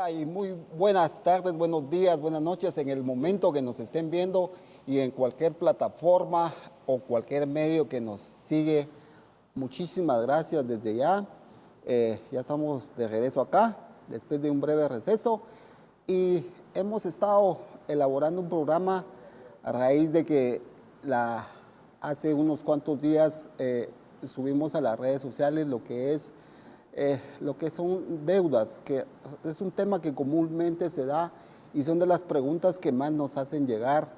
Hola y muy buenas tardes, buenos días, buenas noches en el momento que nos estén viendo y en cualquier plataforma o cualquier medio que nos sigue. Muchísimas gracias desde ya. Ya estamos de regreso acá después de un breve receso y hemos estado elaborando un programa a raíz de que hace unos cuantos días subimos a las redes sociales lo que son deudas, que es un tema que comúnmente se da y son de las preguntas que más nos hacen llegar,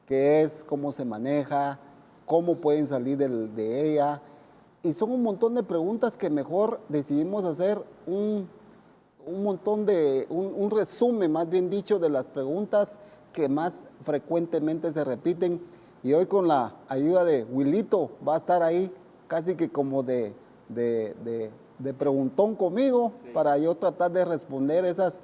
que es cómo se maneja, cómo pueden salir de ella. Y son un montón de preguntas que mejor decidimos hacer un resumen, más bien dicho, de las preguntas que más frecuentemente se repiten. Y hoy con la ayuda de Wilito va a estar ahí casi que como de preguntón conmigo, sí, para yo tratar de responder esas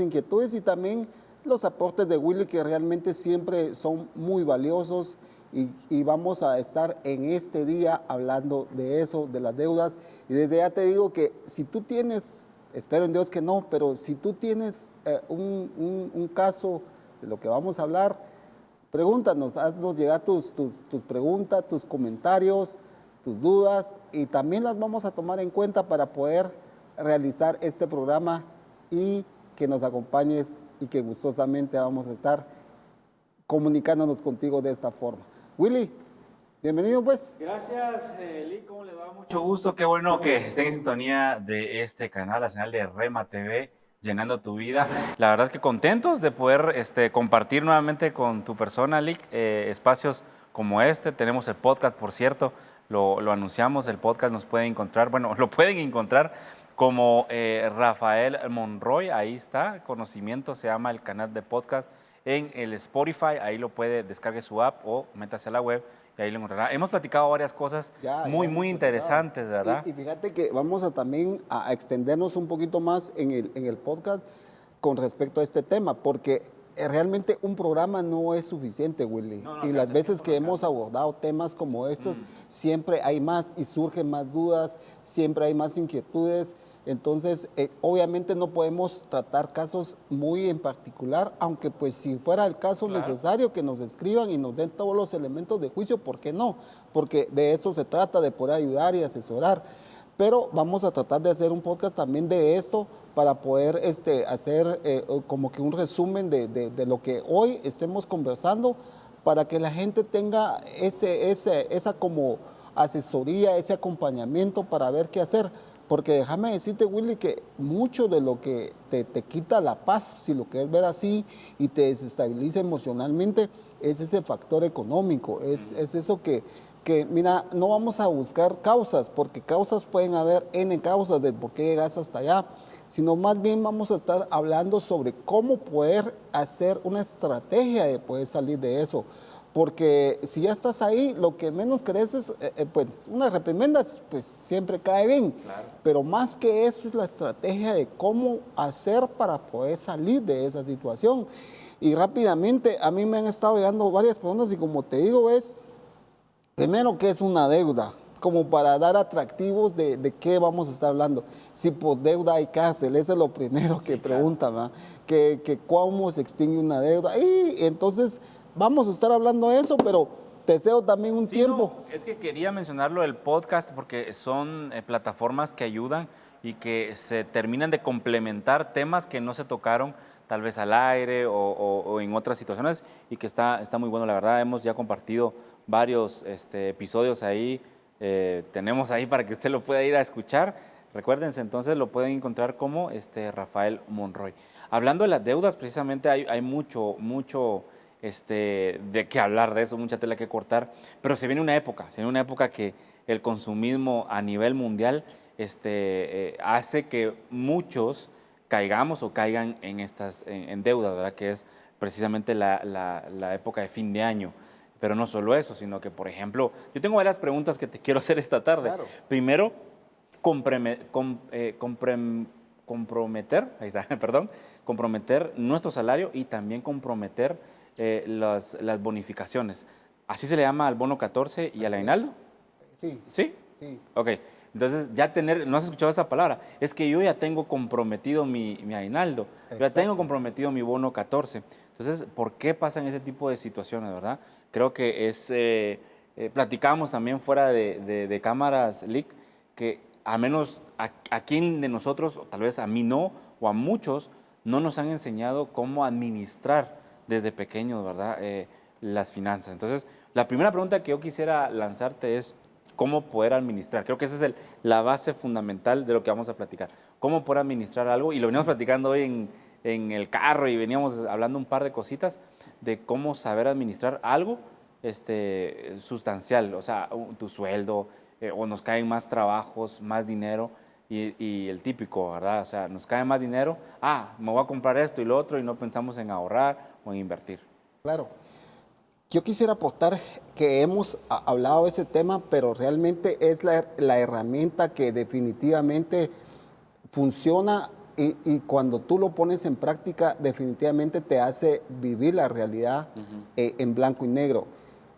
inquietudes y también los aportes de Willy, que realmente siempre son muy valiosos, y vamos a estar en este día hablando de eso, de las deudas. Y desde ya te digo que si tú tienes, espero en Dios que no, pero si tú tienes un caso de lo que vamos a hablar, pregúntanos, haznos llegar tus preguntas, tus comentarios, tus dudas, y también las vamos a tomar en cuenta para poder realizar este programa y que nos acompañes y que gustosamente vamos a estar comunicándonos contigo de esta forma. Willy, bienvenido pues. Gracias, Lee, ¿cómo le va? Mucho gusto, qué bueno que estén en sintonía de este canal, la señal de Rema TV, llenando tu vida. La verdad es que contentos de poder compartir nuevamente con tu persona, Lee, espacios como este. Tenemos el podcast, por cierto, lo anunciamos, el podcast nos pueden encontrar, bueno, lo pueden encontrar como Rafael Monroy, ahí está, Conocimiento se llama el canal de podcast en el Spotify, ahí lo puede, descargue su app o métase a la web y ahí lo encontrará. Hemos platicado varias cosas muy interesantes, ¿verdad? Y fíjate que vamos a también a extendernos un poquito más en el podcast con respecto a este tema, porque realmente un programa no es suficiente, Willy. Y las veces que hemos abordado temas como estos, siempre hay más y surgen más dudas, siempre hay más inquietudes. Entonces, obviamente no podemos tratar casos muy en particular, aunque pues si fuera el caso necesario que nos escriban y nos den todos los elementos de juicio, ¿por qué no? Porque de eso se trata, de poder ayudar y asesorar. Pero vamos a tratar de hacer un podcast también de esto para poder hacer como que un resumen de lo que hoy estemos conversando, para que la gente tenga esa como asesoría, ese acompañamiento para ver qué hacer. Porque déjame decirte, Willy, que mucho de lo que te quita la paz, si lo quieres ver así, y te desestabiliza emocionalmente, es ese factor económico, es eso que mira, no vamos a buscar causas, porque causas pueden haber N causas de por qué llegas hasta allá, sino más bien vamos a estar hablando sobre cómo poder hacer una estrategia de poder salir de eso. Porque si ya estás ahí, lo que menos querés es, pues, unas reprimendas, pues siempre cae bien. Claro. Pero más que eso es la estrategia de cómo hacer para poder salir de esa situación. Y rápidamente, a mí me han estado llegando varias preguntas y como te digo, primero, ¿qué es una deuda? Como para dar atractivos de qué vamos a estar hablando. Si por deuda hay cárcel, eso es lo primero que preguntan, ¿verdad? Que cómo se extingue una deuda. Y entonces vamos a estar hablando de eso, pero deseo también un tiempo. No, es que quería mencionarlo del podcast porque son plataformas que ayudan y que se terminan de complementar temas que no se tocaron tal vez al aire o en otras situaciones, y que está muy bueno, la verdad. Hemos ya compartido varios episodios ahí, tenemos ahí para que usted lo pueda ir a escuchar. Recuérdense, entonces lo pueden encontrar como Rafael Monroy. Hablando de las deudas, precisamente hay mucho de qué hablar de eso, mucha tela que cortar, pero se viene una época que el consumismo a nivel mundial hace que muchos caigamos o caigan en deudas, ¿verdad? Que es precisamente la época de fin de año. Pero no solo eso, sino que, por ejemplo, yo tengo varias preguntas que te quiero hacer esta tarde. Claro. Primero, comprometer, ahí está, perdón, comprometer nuestro salario y también comprometer las bonificaciones. ¿Así se le llama al bono 14 y al aguinaldo? Sí. ¿Sí? Sí. Ok. Entonces, ya tener, no has escuchado esa palabra, es que yo ya tengo comprometido mi aguinaldo, yo ya tengo comprometido mi bono 14. Entonces, ¿por qué pasan ese tipo de situaciones, verdad? Creo que es, platicábamos también fuera de cámaras, Lick, que a menos a quién de nosotros, o tal vez a mí no, o a muchos, no nos han enseñado cómo administrar desde pequeños, ¿verdad? Las finanzas. Entonces, la primera pregunta que yo quisiera lanzarte es, ¿cómo poder administrar? Creo que esa es la base fundamental de lo que vamos a platicar. ¿Cómo poder administrar algo? Y lo veníamos platicando hoy en el carro y veníamos hablando un par de cositas de cómo saber administrar algo sustancial, o sea, tu sueldo, o nos caen más trabajos, más dinero, y el típico, ¿verdad? O sea, nos cae más dinero, me voy a comprar esto y lo otro, y no pensamos en ahorrar o en invertir. Claro. Yo quisiera aportar que hemos hablado de ese tema, pero realmente es la herramienta que definitivamente funciona y cuando tú lo pones en práctica definitivamente te hace vivir la realidad en blanco y negro.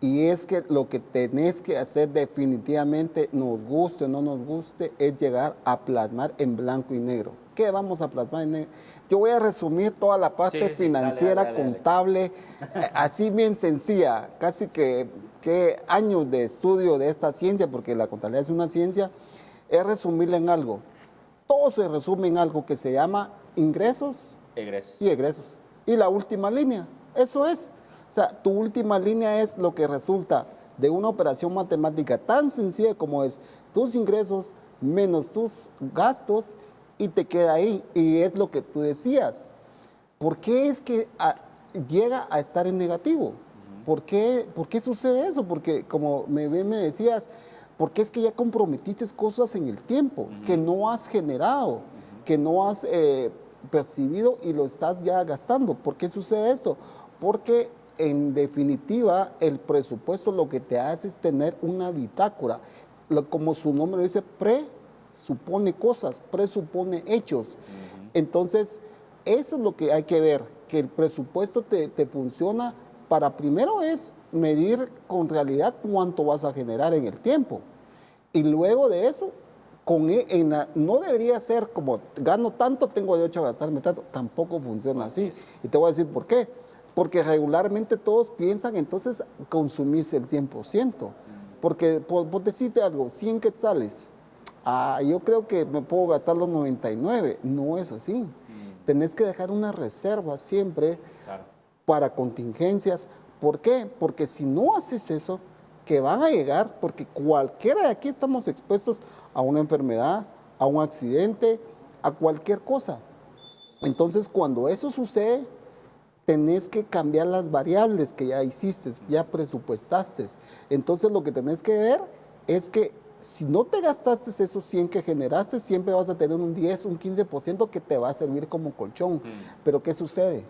Y es que lo que tenés que hacer definitivamente, nos guste o no nos guste, es llegar a plasmar en blanco y negro. ¿Qué vamos a plasmar en negro? Yo voy a resumir toda la parte financiera, dale. Contable, así bien sencilla, casi que años de estudio de esta ciencia, porque la contabilidad es una ciencia, es resumirla en algo. Todo se resume en algo que se llama ingresos y egresos. Y la última línea, eso es. O sea, tu última línea es lo que resulta de una operación matemática tan sencilla como es tus ingresos menos tus gastos y te queda ahí. Y es lo que tú decías. ¿Por qué es que llega a estar en negativo? ¿Por qué sucede eso? Porque como me decías, porque es que ya comprometiste cosas en el tiempo que no has generado, que no has percibido y lo estás ya gastando. ¿Por qué sucede esto? Porque en definitiva, el presupuesto lo que te hace es tener una bitácora. Como su nombre lo dice, presupone cosas, presupone hechos. Entonces, eso es lo que hay que ver, que el presupuesto te funciona para primero es medir con realidad cuánto vas a generar en el tiempo. Y luego de eso, no debería ser como gano tanto, tengo derecho a gastarme tanto. Tampoco funciona así. Y te voy a decir por qué. Porque regularmente todos piensan entonces consumirse el 100%. Porque, por decirte algo, 100 quetzales, yo creo que me puedo gastar los 99. No es así. Tenés que dejar una reserva siempre para contingencias. ¿Por qué? Porque si no haces eso, que van a llegar, porque cualquiera de aquí estamos expuestos a una enfermedad, a un accidente, a cualquier cosa. Entonces, cuando eso sucede, tenés que cambiar las variables que ya hiciste, ya presupuestaste. Entonces lo que tenés que ver es que si no te gastaste esos 100 que generaste, siempre vas a tener un 10, un 15% que te va a servir como colchón. Pero ¿qué sucede?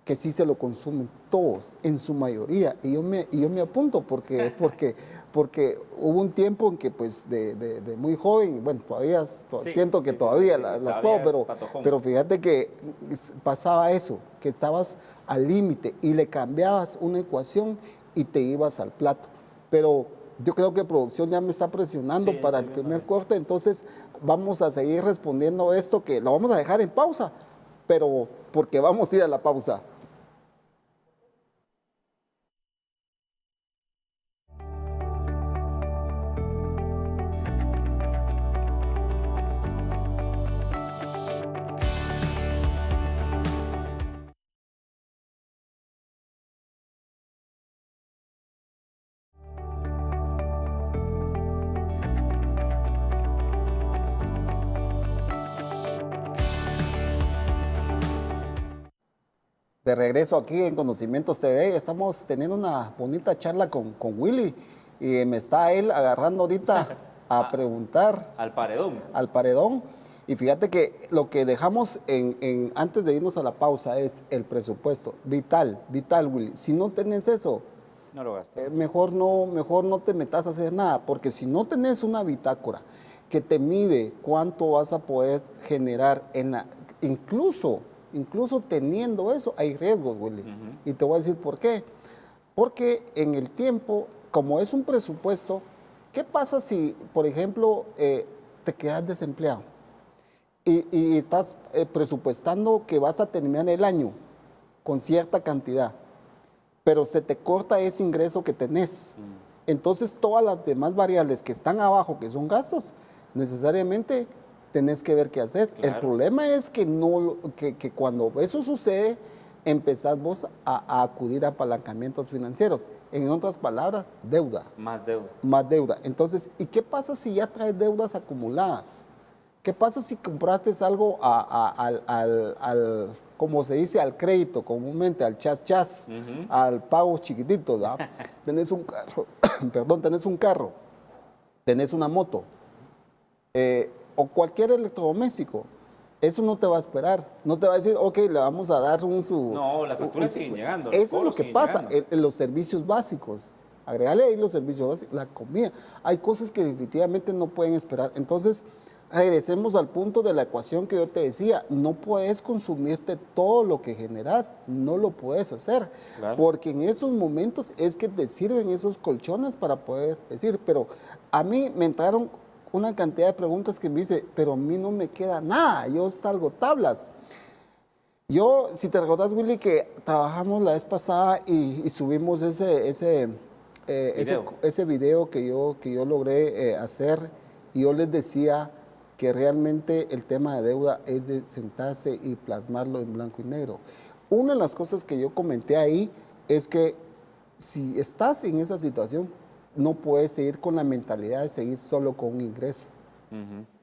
Que sí se lo consumen todos, en su mayoría. Y yo me apunto porque hubo un tiempo en que pues de muy joven, bueno, todavía siento que todavía las puedo, pero fíjate que pasaba eso, que estabas al límite y le cambiabas una ecuación y te ibas al plato. Pero yo creo que producción ya me está presionando para el primer corte, entonces vamos a seguir respondiendo esto, que lo vamos a dejar en pausa, pero porque vamos a ir a la pausa. De regreso aquí en Conocimientos TV, estamos teniendo una bonita charla con Willy y me está él agarrando ahorita a preguntar. Al paredón. Al paredón. Y fíjate que lo que dejamos antes de irnos a la pausa es el presupuesto. Vital, Willy. Si no tenés eso, no lo gastas. Mejor no te metas a hacer nada, porque si no tenés una bitácora que te mide cuánto vas a poder generar incluso teniendo eso, hay riesgos, Willy. Y te voy a decir por qué. Porque en el tiempo, como es un presupuesto, ¿qué pasa si, por ejemplo, te quedas desempleado y estás presupuestando que vas a terminar el año con cierta cantidad, pero se te corta ese ingreso que tenés. Entonces todas las demás variables que están abajo, que son gastos, necesariamente tenés que ver qué haces. Claro. El problema es que, que cuando eso sucede, empezás vos a acudir a apalancamientos financieros. En otras palabras, deuda. Más deuda. Más deuda. Entonces, ¿y qué pasa si ya traes deudas acumuladas? ¿Qué pasa si compraste algo como se dice, al crédito comúnmente, al chas, al pago chiquitito? Tenés un carro, perdón, tenés un carro, tenés una moto, o cualquier electrodoméstico. Eso no te va a esperar, no te va a decir, ok, le vamos a dar No, las facturas siguen llegando. Eso es lo que pasa en los servicios básicos. Agregale ahí los servicios básicos, la comida. Hay cosas que definitivamente no pueden esperar. Entonces, regresemos al punto de la ecuación que yo te decía. No puedes consumirte todo lo que generas, no lo puedes hacer. Claro. Porque en esos momentos es que te sirven esos colchones para poder decir. Pero a mí me entraron una cantidad de preguntas que me dice, pero a mí no me queda nada, yo salgo tablas. Yo, si te recordás, Willy, que trabajamos la vez pasada y subimos ese video que yo logré hacer, y yo les decía que realmente el tema de deuda es de sentarse y plasmarlo en blanco y negro. Una de las cosas que yo comenté ahí es que si estás en esa situación, no puedes seguir con la mentalidad de seguir solo con un ingreso.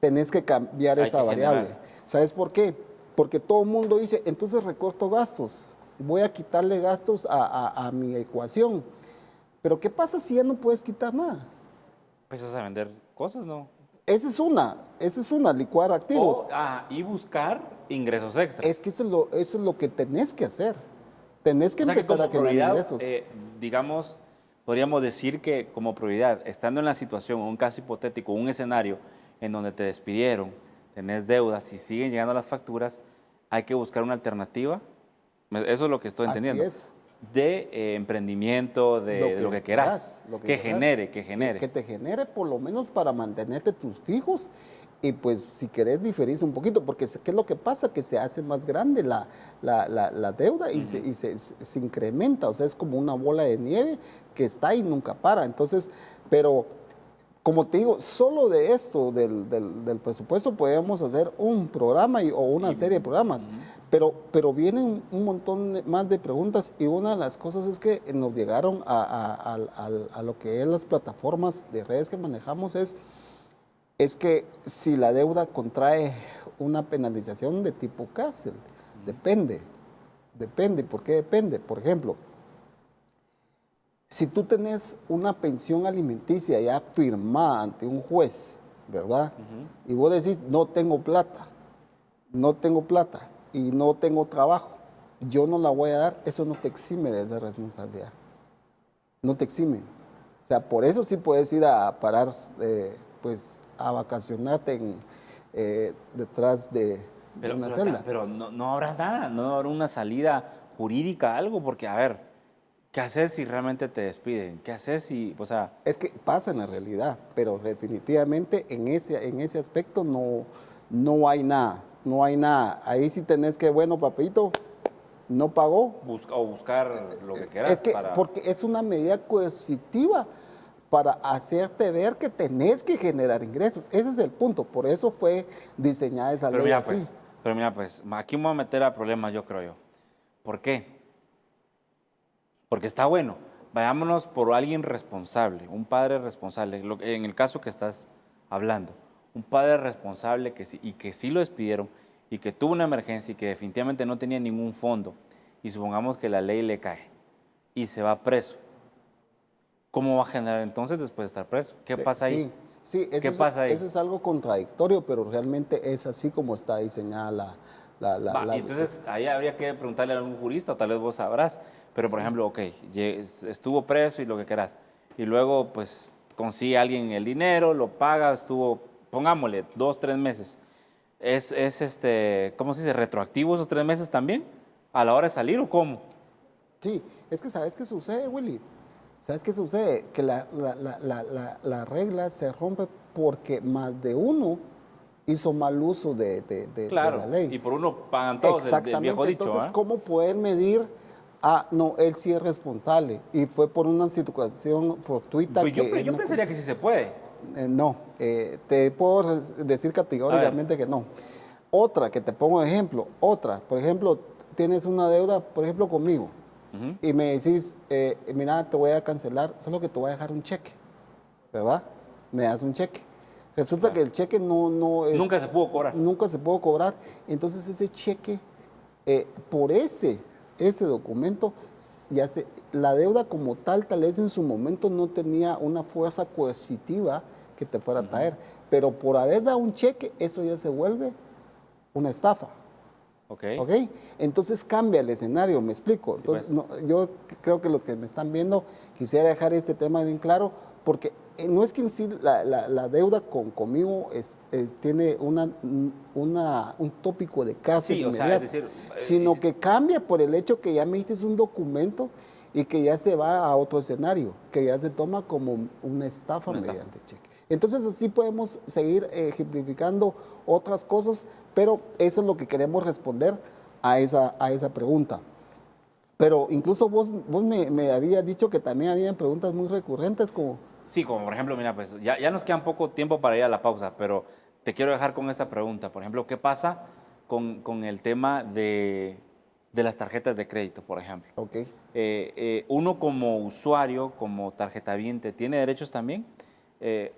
Tenés que cambiar esa variable. ¿Sabes por qué? Porque todo el mundo dice, entonces recorto gastos, voy a quitarle gastos a mi ecuación. Pero ¿qué pasa si ya no puedes quitar nada? Empiezas a vender cosas, ¿no? Esa es una, licuar activos. Y buscar ingresos extras. Es que eso es lo que tenés que hacer. Tenés que empezar a generar ingresos. Digamos, podríamos decir que como prioridad, estando en la situación, un caso hipotético, un escenario en donde te despidieron, tenés deudas y siguen llegando las facturas, hay que buscar una alternativa. Eso es lo que estoy entendiendo. Así es. De emprendimiento, de lo que querás, que genere. Que te genere por lo menos para mantenerte tus fijos. Y pues si querés diferirse un poquito, porque ¿qué es lo que pasa? Que se hace más grande la deuda y se incrementa, o sea, es como una bola de nieve que está y nunca para. Entonces, pero como te digo, solo de esto, del presupuesto, podemos hacer un programa o una serie de programas, pero vienen un montón más de preguntas, y una de las cosas es que nos llegaron a lo que es las plataformas de redes que manejamos, es que si la deuda contrae una penalización de tipo cárcel, depende. ¿Por qué depende? Por ejemplo, si tú tenés una pensión alimenticia ya firmada ante un juez, ¿verdad? Y vos decís, no tengo plata y no tengo trabajo, yo no la voy a dar, eso no te exime de esa responsabilidad. No te exime. O sea, por eso sí puedes ir a parar, pues, a vacacionarte detrás de una celda. Pero no habrá nada, no habrá una salida jurídica, algo, porque, a ver, ¿qué haces si realmente te despiden? ¿Qué haces si, o sea? Es que pasa en la realidad, pero definitivamente en ese aspecto no hay nada, no hay nada. Ahí sí tenés que, bueno, papito, no pagó. O buscar lo que quieras. Es que, porque es una medida coercitiva para hacerte ver que tenés que generar ingresos. Ese es el punto. Por eso fue diseñada esa ley así. Pero mira, pues, aquí me voy a meter a problemas, yo creo yo. ¿Por qué? Porque está bueno. Vayámonos por alguien responsable, un padre responsable. En el caso que estás hablando, un padre responsable que sí lo despidieron y que tuvo una emergencia y que definitivamente no tenía ningún fondo, y supongamos que la ley le cae y se va preso. ¿Cómo va a generar entonces después de estar preso? ¿Qué pasa ahí? Sí, ¿Qué pasa ahí? Eso es algo contradictorio, pero realmente es así como está diseñada entonces, ahí habría que preguntarle a algún jurista, tal vez vos sabrás, pero por ejemplo, ok, estuvo preso y lo que querás, y luego pues consigue a alguien el dinero, lo paga, pongámosle, 2, 3 meses. ¿Cómo se dice? ¿Retroactivo esos 3 meses también? ¿A la hora de salir o cómo? Sí, es que ¿sabes qué sucede, Willy? ¿Sabes qué sucede? Que la regla se rompe porque más de uno hizo mal uso de Claro, la ley. y por uno pagan todos el viejo dicho. Entonces, ¿cómo poder medir? Ah, no, él sí es responsable y fue por una situación fortuita Pues que... yo pensaría que sí se puede. No, te puedo decir categóricamente que no. Otra, que te pongo ejemplo, otra, por ejemplo, tienes una deuda, por ejemplo, conmigo, y me decís, mira, te voy a cancelar, solo que te voy a dejar un cheque, ¿verdad? Me das un cheque. Resulta que el cheque no es... Nunca se pudo cobrar. Nunca se pudo cobrar. Entonces ese cheque, por ese documento, la deuda como tal vez en su momento no tenía una fuerza coercitiva que te fuera a traer. Pero por haber dado un cheque, eso ya se vuelve una estafa. Ok. ¿Ok? Entonces cambia el escenario, me explico. Sí, Entonces, pues. yo creo que los que me están viendo, quisiera dejar este tema bien claro, porque no es que en sí la deuda conmigo tiene un tópico de cárcel Sí, o sea, inmediato, es decir, sino que cambia por el hecho que ya me diste un documento y que ya se va a otro escenario, que ya se toma como una estafa mediante cheque. Entonces así podemos seguir ejemplificando otras cosas, pero eso es lo que queremos responder a esa pregunta. Pero incluso vos me habías dicho que también habían preguntas muy recurrentes como... Sí, como por ejemplo, mira, pues ya nos queda poco tiempo para ir a la pausa, pero te quiero dejar con esta pregunta. Por ejemplo, ¿qué pasa con el tema de las tarjetas de crédito, por ejemplo? Ok. Uno como usuario, como tarjetaviente, ¿tiene derechos también?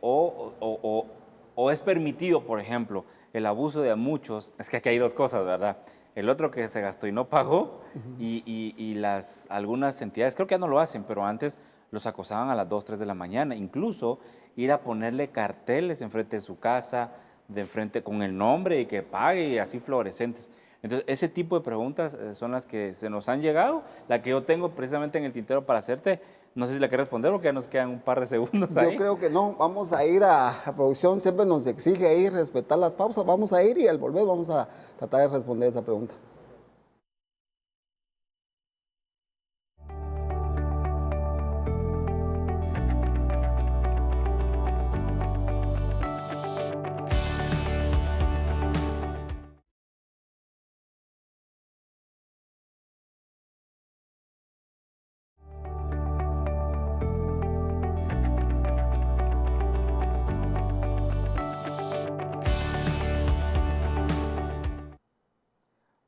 O es permitido, por ejemplo, el abuso de muchos. Es que aquí hay dos cosas, ¿verdad? El otro que se gastó y no pagó, y algunas entidades, creo que ya no lo hacen, pero antes los acosaban a las 2, 3 de la mañana, incluso ir a ponerle carteles enfrente de su casa, de enfrente con el nombre y que pague, y así fluorescentes. Entonces, ese tipo de preguntas son las que se nos han llegado, la que yo tengo precisamente en el tintero para hacerte. No sé si la quieres responder porque ya nos quedan un par de segundos Yo ahí. creo que no, vamos a ir a producción, siempre nos exige ahí respetar las pausas, vamos a ir y al volver vamos a tratar de responder esa pregunta.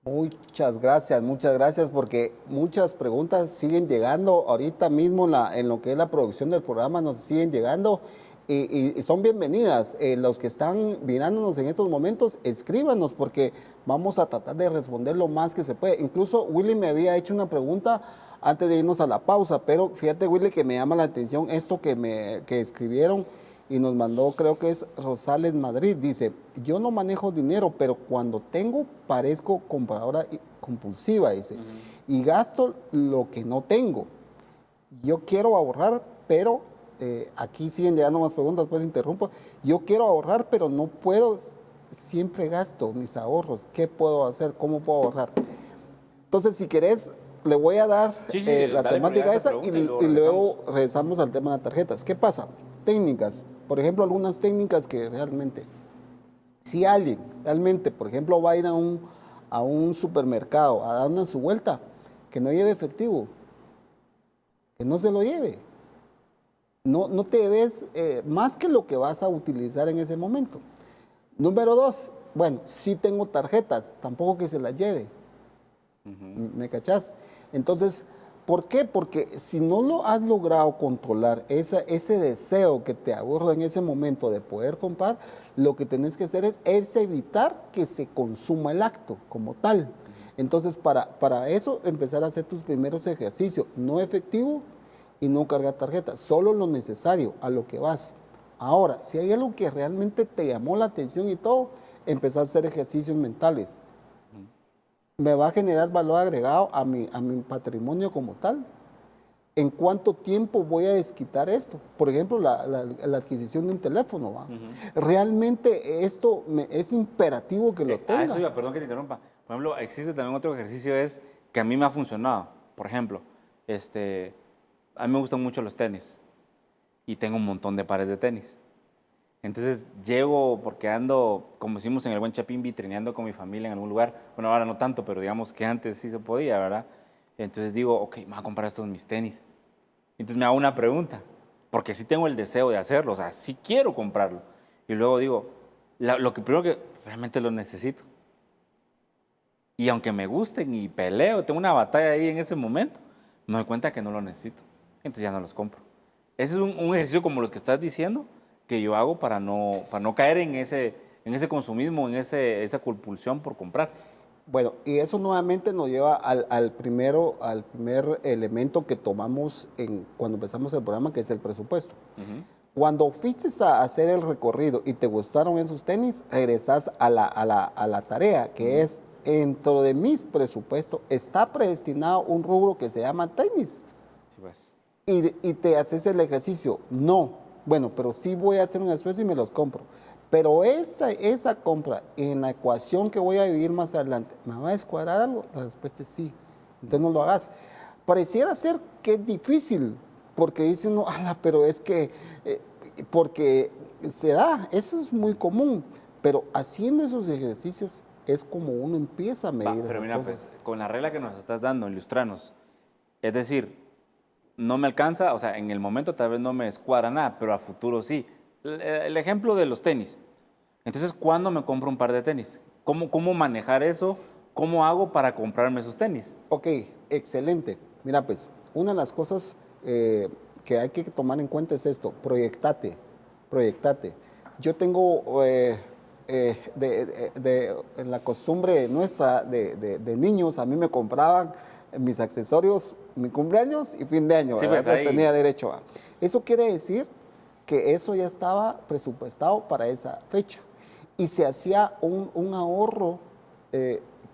Muchas gracias, porque muchas preguntas siguen llegando ahorita mismo en lo que es la producción del programa, nos siguen llegando y son bienvenidas. Los que están mirándonos en estos momentos, escríbanos porque vamos a tratar de responder lo más que se puede. Incluso Willy me había hecho una pregunta antes de irnos a la pausa, pero fíjate Willy que me llama la atención esto que escribieron y nos mandó, creo que es Rosales Madrid, dice, yo no manejo dinero, pero cuando tengo parezco compradora compulsiva, dice, y gasto lo que no tengo. Yo quiero ahorrar, pero aquí siguen llegando más preguntas, pues interrumpo. Yo quiero ahorrar, pero no puedo, siempre gasto mis ahorros. ¿Qué puedo hacer? ¿Cómo puedo ahorrar? Entonces, si querés, le voy a dar la temática esa y luego regresamos al tema de las tarjetas. ¿Qué pasa? Técnicas, por ejemplo, algunas técnicas que realmente, si alguien realmente, por ejemplo, va a ir a un supermercado a dar su vuelta, que no lleve efectivo, que no se lo lleve. No te ves más que lo que vas a utilizar en ese momento. Número 2, bueno, si tengo tarjetas, tampoco que se las lleve. ¿Me cachás? Entonces, ¿por qué? Porque si no lo has logrado controlar, ese deseo que te aborda en ese momento de poder comprar, lo que tenés que hacer es evitar que se consuma el acto como tal. Entonces, para eso, empezar a hacer tus primeros ejercicios, no efectivo y no cargar tarjeta, solo lo necesario, a lo que vas. Ahora, si hay algo que realmente te llamó la atención y todo, empezar a hacer ejercicios mentales. Me va a generar valor agregado a mi patrimonio como tal. ¿En cuánto tiempo voy a desquitar esto? Por ejemplo, la adquisición de un teléfono. ¿Va? Realmente esto es imperativo que lo tenga. Eso iba, perdón que te interrumpa. Por ejemplo, existe también otro ejercicio que a mí me ha funcionado. Por ejemplo, a mí me gustan mucho los tenis y tengo un montón de pares de tenis. Entonces llego, porque ando, como decimos en el Buen Chapín, vitrineando con mi familia en algún lugar. Bueno, ahora no tanto, pero digamos que antes sí se podía, ¿verdad? Entonces digo, ok, me voy a comprar estos mis tenis. Entonces me hago una pregunta, porque sí tengo el deseo de hacerlo, o sea, sí quiero comprarlo. Y luego digo, lo que primero que realmente lo necesito. Y aunque me gusten y peleo, tengo una batalla ahí en ese momento, me doy cuenta que no lo necesito. Entonces ya no los compro. Ese es un ejercicio como los que estás diciendo, que yo hago para no caer en ese consumismo, en esa compulsión por comprar. Bueno, y eso nuevamente nos lleva al primer elemento que tomamos cuando empezamos el programa, que es el presupuesto. Cuando fuiste a hacer el recorrido y te gustaron esos tenis, regresas a la tarea, que es, dentro de mis presupuestos, está predestinado un rubro que se llama tenis. Sí, pues. Y te haces el ejercicio. No, bueno, pero sí voy a hacer un esfuerzo y me los compro. Pero esa compra en la ecuación que voy a vivir más adelante, ¿me va a descuadrar algo? La respuesta es sí. Entonces no lo hagas. Pareciera ser que es difícil, porque dice uno, ala, pero es que, porque se da, eso es muy común. Pero haciendo esos ejercicios es como uno empieza a medir Pero esas mira, cosas. pues, con la regla que nos estás dando, ilustranos, es decir, no me alcanza, o sea, en el momento tal vez no me escuadra nada, pero a futuro sí. El ejemplo de los tenis. Entonces, ¿cuándo me compro un par de tenis? ¿Cómo manejar eso? ¿Cómo hago para comprarme esos tenis? Ok, excelente. Mira, pues, una de las cosas que hay que tomar en cuenta es esto, proyectate. Yo tengo en la costumbre nuestra de niños, a mí me compraban mis accesorios, mi cumpleaños y fin de año, Sí, ¿verdad? pues, Que tenía derecho a. Eso quiere decir que eso ya estaba presupuestado para esa fecha. Y se hacía un ahorro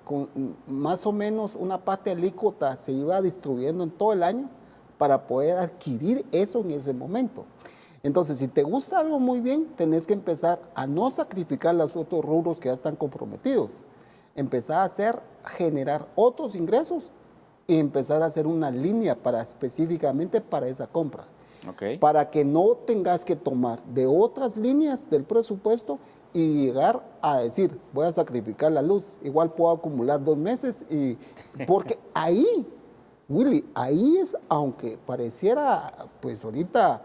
con más o menos una parte alícuota se iba distribuyendo en todo el año para poder adquirir eso en ese momento. Entonces, si te gusta algo muy bien, tenés que empezar a no sacrificar los otros rubros que ya están comprometidos. Empezar a generar otros ingresos y empezar a hacer una línea específicamente para esa compra. Okay. Para que no tengas que tomar de otras líneas del presupuesto y llegar a decir, voy a sacrificar la luz, igual puedo acumular 2 meses, porque ahí, Willy, ahí es, aunque pareciera pues ahorita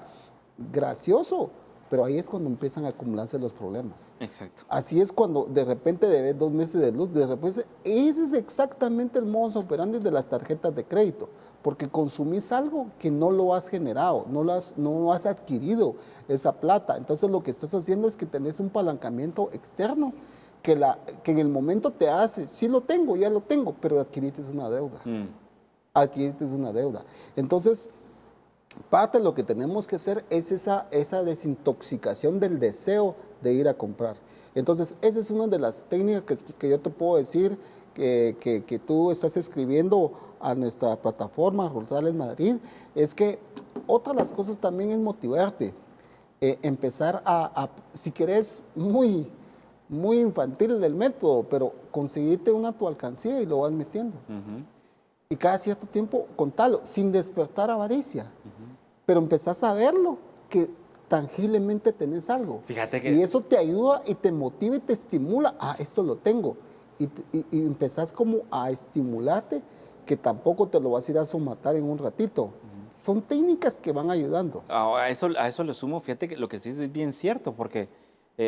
gracioso, pero ahí es cuando empiezan a acumularse los problemas. Exacto. Así es cuando de repente debes 2 meses de luz, de repente, ese es exactamente el modus operandi de las tarjetas de crédito, porque consumís algo que no lo has generado, no has adquirido esa plata. Entonces lo que estás haciendo es que tenés un apalancamiento externo que en el momento te hace, sí lo tengo, ya lo tengo, pero adquiriste una deuda. Adquiriste una deuda. Entonces, parte de lo que tenemos que hacer es esa desintoxicación del deseo de ir a comprar. Entonces, esa es una de las técnicas que yo te puedo decir que tú estás escribiendo a nuestra plataforma, Rosales Madrid, es que otra de las cosas también es motivarte. Empezar si querés, muy infantil el método, pero conseguirte tu alcancía y lo vas metiendo. Y cada cierto tiempo contalo, sin despertar avaricia. Pero empezás a verlo, que tangiblemente tenés algo. Fíjate que... Y eso te ayuda y te motiva y te estimula. Esto lo tengo. Y empezás como a estimularte, que tampoco te lo vas a ir a somatar en un ratito. Son técnicas que van ayudando. A eso le sumo, fíjate que lo que sí es bien cierto, porque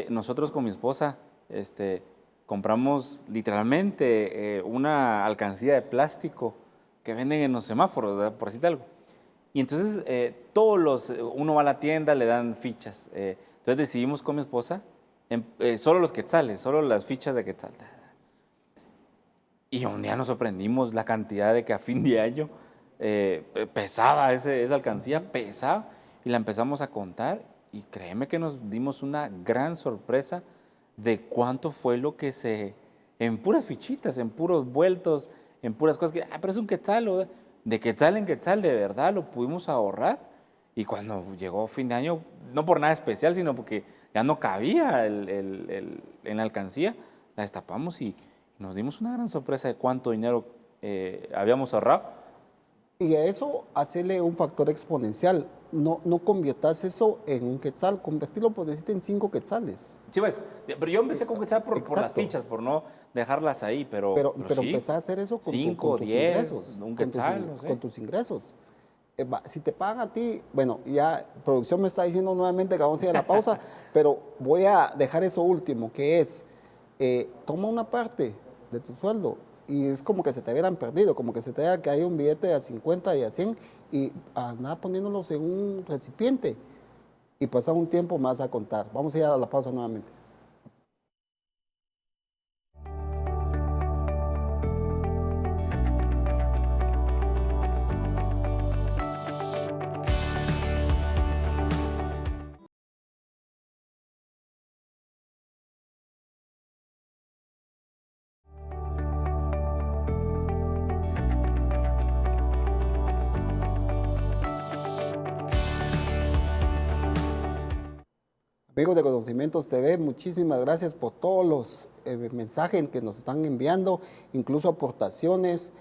nosotros con mi esposa compramos literalmente una alcancía de plástico que venden en los semáforos, ¿verdad? Por decirte algo. Y entonces uno va a la tienda, le dan fichas. Entonces decidimos con mi esposa solo los quetzales, solo las fichas de quetzal. Y un día nos sorprendimos la cantidad de que a fin de año pesaba esa alcancía, pesaba, y la empezamos a contar y créeme que nos dimos una gran sorpresa de cuánto fue lo que en puras fichitas, en puros vueltos, en puras cosas que, pero es un quetzal, de quetzal en quetzal, de verdad lo pudimos ahorrar. Y cuando llegó fin de año, no por nada especial, sino porque ya no cabía en la alcancía, la destapamos y nos dimos una gran sorpresa de cuánto dinero habíamos ahorrado Y a eso hacerle un factor exponencial. No conviertas eso en un quetzal, convertirlo, por decirte, en 5 quetzales. Sí, pues, pero yo empecé con quetzal por las Exacto. fichas, por no dejarlas ahí, Pero sí, empezá a hacer eso con, 5, con tus 10, ingresos. un Con tus, quetzal, no sé. con tus ingresos. Si te pagan a ti, bueno, ya producción me está diciendo nuevamente que vamos a ir a la pausa, pero voy a dejar eso último, que es, toma una parte de tu sueldo y es como que se te hubieran perdido, como que se te haya caído un billete a 50 y a 100 y anda poniéndolos en un recipiente y pasar un tiempo más a contar. Vamos a ir a la pausa nuevamente. Amigos de Conocimientos TV, muchísimas gracias por todos los mensajes que nos están enviando, incluso aportaciones.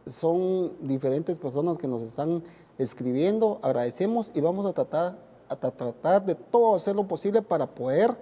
Son diferentes personas que nos están escribiendo. Agradecemos y vamos a tratar de todo hacer lo posible para poder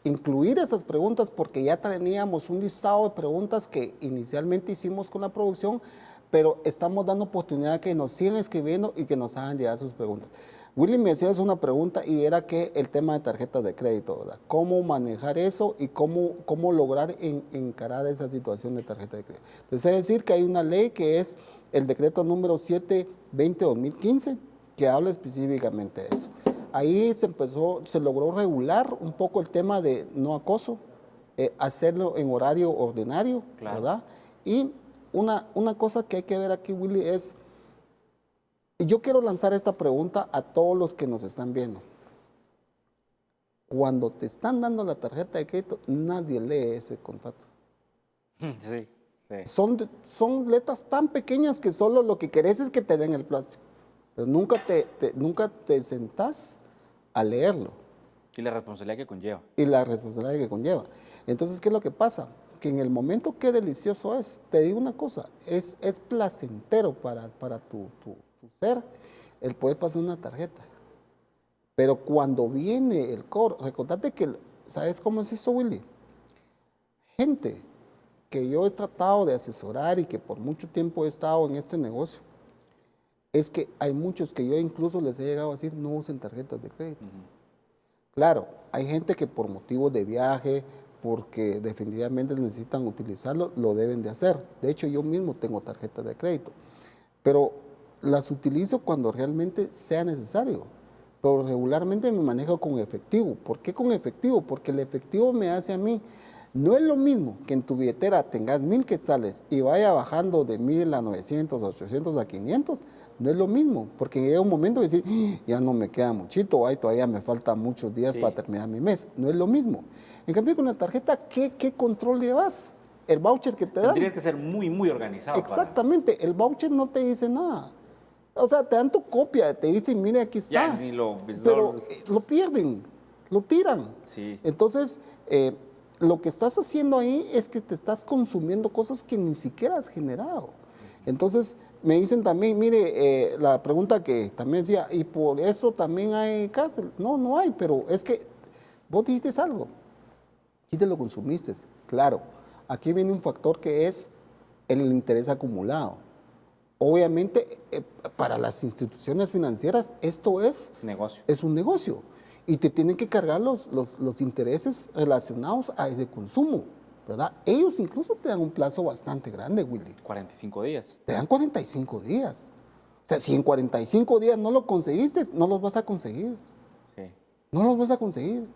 incluir esas preguntas, porque ya teníamos un listado de preguntas que inicialmente hicimos con la producción, pero estamos dando oportunidad a que nos sigan escribiendo y que nos hagan llegar sus preguntas. Willy, me hacías una pregunta y era que el tema de tarjetas de crédito, ¿verdad? ¿Cómo manejar eso y cómo lograr encarar esa situación de tarjeta de crédito? Entonces, es decir que hay una ley que es el decreto número 720-2015 que habla específicamente de eso. Ahí se logró regular un poco el tema de no acoso, hacerlo en horario ordinario, Claro. ¿verdad? Y una cosa que hay que ver aquí, Willy, es... Y yo quiero lanzar esta pregunta a todos los que nos están viendo. Cuando te están dando la tarjeta de crédito, nadie lee ese contrato. Sí, sí. Son letras tan pequeñas que solo lo que querés es que te den el plástico. Pero nunca te sentás a leerlo. Y la responsabilidad que conlleva. Y la responsabilidad que conlleva. Entonces, ¿qué es lo que pasa? Que en el momento qué delicioso es. Te digo una cosa, es placentero para tu ser el poder pasar una tarjeta. Pero cuando viene el cobro, recordate que, ¿sabes cómo es eso, Willy? Gente que yo he tratado de asesorar y que por mucho tiempo he estado en este negocio, es que hay muchos que yo incluso les he llegado a decir, no usen tarjetas de crédito. Claro, hay gente que por motivos de viaje, porque definitivamente necesitan utilizarlo, lo deben de hacer. De hecho, yo mismo tengo tarjetas de crédito, pero las utilizo cuando realmente sea necesario. Pero regularmente me manejo con efectivo. ¿Por qué con efectivo? Porque el efectivo me hace a mí. No es lo mismo que en tu billetera tengas 1000 quetzales y vaya bajando de 1000 a 900, a 800, a 500. No es lo mismo, porque llega un momento de decir, ya no me queda muchito, ay, todavía me faltan muchos días para terminar mi mes. No es lo mismo. En cambio, con la tarjeta, ¿qué control llevas? El voucher que te dan. Tendrías que ser muy, muy organizado. Exactamente, el voucher no te dice nada. O sea, te dan tu copia, te dicen, mire, aquí está. Ya, ni lo... Pero lo pierden, lo tiran. Sí. Entonces, lo que estás haciendo ahí es que te estás consumiendo cosas que ni siquiera has generado. Entonces, me dicen también, mire, la pregunta que también decía, ¿y por eso también hay cárcel? No, no hay, pero es que vos dijiste algo y te lo consumiste. Claro, aquí viene un factor que es el interés acumulado. Obviamente, para las instituciones financieras, esto es Negocio. Es un negocio. Y te tienen que cargar los intereses relacionados a ese consumo, ¿verdad? Ellos incluso te dan un plazo bastante grande, Willy. 45 días. Te dan 45 días. O sea, si en 45 días no lo conseguiste, no los vas a conseguir. Sí. No los vas a conseguir.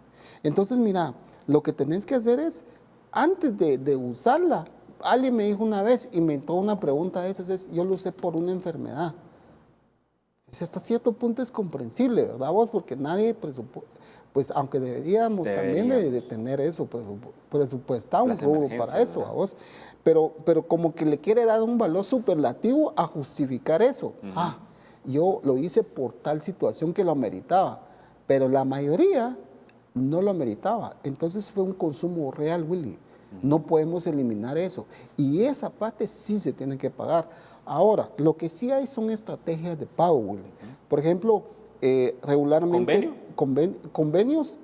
Entonces, mira, lo que tenés que hacer es, antes de usarla, alguien me dijo una vez y me entró una pregunta a veces, yo lo usé por una enfermedad. Hasta cierto punto es comprensible, ¿verdad vos? Porque nadie pues aunque deberíamos también de tener eso, presupuestar un rubro para eso, ¿verdad vos? Pero como que le quiere dar un valor superlativo a justificar eso. Yo lo hice por tal situación que lo ameritaba, pero la mayoría no lo ameritaba. Entonces fue un consumo real, Willy. No podemos eliminar eso. Y esa parte sí se tiene que pagar. Ahora, lo que sí hay son estrategias de pago, Willy. Por ejemplo, regularmente convenios,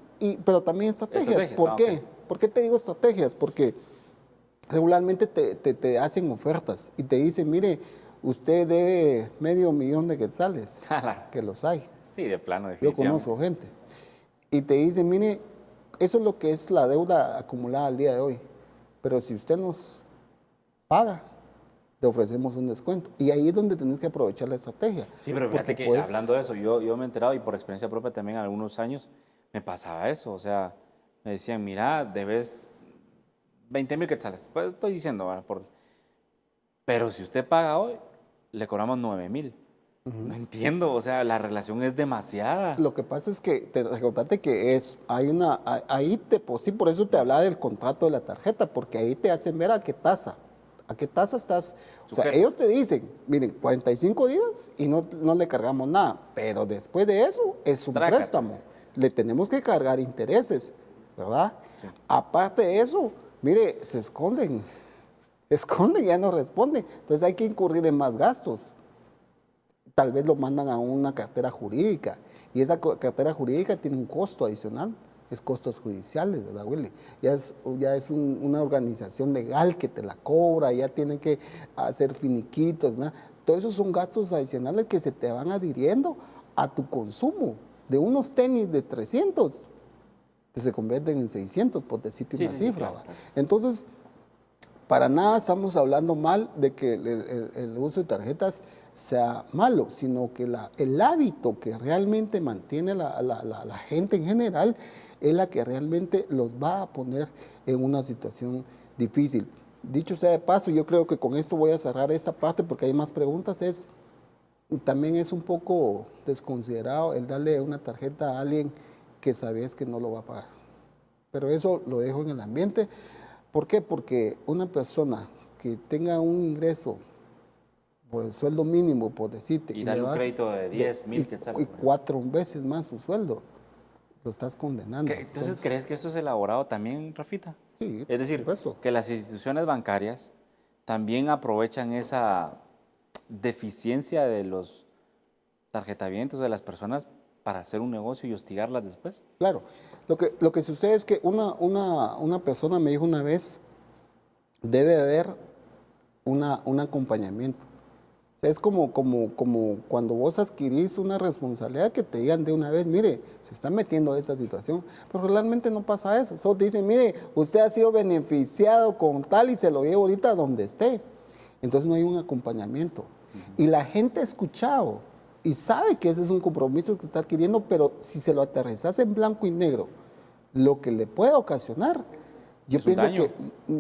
pero también estrategias. ¿Por qué? Ok. ¿Por qué te digo estrategias? Porque regularmente te hacen ofertas y te dicen, mire, usted debe $500,000 de quetzales, que los hay. Sí, de plano, Yo definitivamente. conozco gente. Y te dicen, mire, eso es lo que es la deuda acumulada al día de hoy. Pero si usted nos paga, le ofrecemos un descuento. Y ahí es donde tenés que aprovechar la estrategia. Sí, pero fíjate Porque, que pues, hablando de eso, yo me he enterado y por experiencia propia también algunos años me pasaba eso. O sea, me decían, mira, debes 20,000 quetzales. Pues estoy diciendo, ¿verdad? Pero si usted paga hoy, le cobramos 9,000. No entiendo, o sea, la relación es demasiada. lo que pasa es que, recordate que sí, por eso te hablaba del contrato de la tarjeta, porque ahí te hacen ver a qué tasa estás. O sea, ellos te dicen, miren, 45 días y no le cargamos nada, pero después de eso es un Trácates. préstamo. Le tenemos que cargar intereses, ¿verdad? Sí. Aparte de eso, mire, se esconden, ya no responden. Entonces hay que incurrir en más gastos. Tal vez lo mandan a una cartera jurídica y esa cartera jurídica tiene un costo adicional, es costos judiciales, ¿verdad, Willy? Ya es una organización legal que te la cobra, ya tienen que hacer finiquitos, ¿verdad? Todos esos son gastos adicionales que se te van adhiriendo a tu consumo. De unos tenis de 300, que se convierten en 600, por decirte Sí, una sí, cifra. claro, ¿va? claro. Entonces, para nada estamos hablando mal de que el uso de tarjetas sea malo, sino que el hábito que realmente mantiene la gente en general es la que realmente los va a poner en una situación difícil. Dicho sea de paso, yo creo que con esto voy a cerrar esta parte porque hay más preguntas. También es un poco desconsiderado el darle una tarjeta a alguien que sabes que no lo va a pagar. Pero eso lo dejo en el ambiente. ¿Por qué? Porque una persona que tenga un ingreso por el sueldo mínimo, por decirte, Y darle un crédito de 10,000 y quetzales. 4 veces más su sueldo, lo estás condenando. Entonces, ¿crees que esto es elaborado también, Rafita? Sí, Es por decir, supuesto. que las instituciones bancarias también aprovechan esa deficiencia de los tarjetavientos de las personas para hacer un negocio y hostigarlas después. Claro, lo que sucede es que una persona me dijo una vez, debe haber un acompañamiento. O sea, es como cuando vos adquirís una responsabilidad que te digan de una vez, mire, se está metiendo en esta situación, pero realmente no pasa eso. Solo te dicen, mire, usted ha sido beneficiado con tal y se lo llevo ahorita donde esté. Entonces no hay un acompañamiento. Y la gente ha escuchado y sabe que ese es un compromiso que está adquiriendo, pero si se lo aterrizas en blanco y negro, lo que le puede ocasionar, yo Es un pienso daño. que